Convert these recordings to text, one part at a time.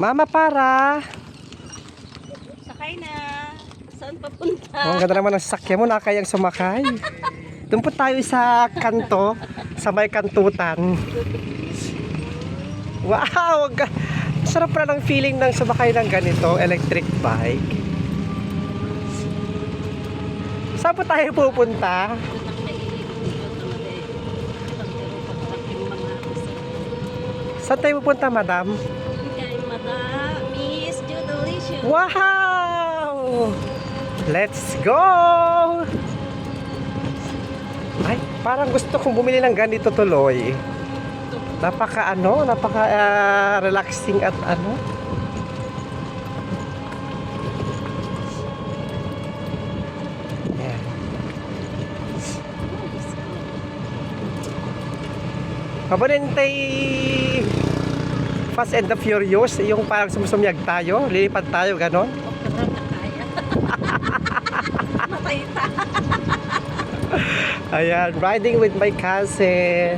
Mama, para. Sakay na. Saan papunta? Ang ganda naman ng sasakyan mo, nakakayang sumakay. Doon po tayo sa kanto, sa may kantutan. Wow! Sarap pala ng feeling ng sumakay ng ganito, electric bike. Saan po tayo pupunta? Saan tayo pupunta, madam? Kay Madam Miss Judolicious. Wow! Let's go! Ay, parang gusto kong bumili ng ganito tuloy. Napaka relaxing at ano. Ayan. Paborintay Fast and the Furious, yung parang sumusumyag tayo, lilipad tayo, ganon. Matay ta. Ayan, riding with my cousin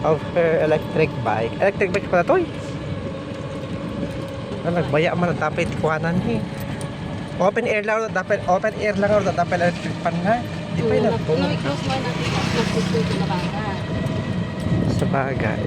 of her electric bike. Electric bike pala to eh. Nagbaya man, dapat kuhanan eh. Open air lang, dapat electric pan na. Di pa yun. No, i-close mo natin. Nag-close na baka. Sa bagay.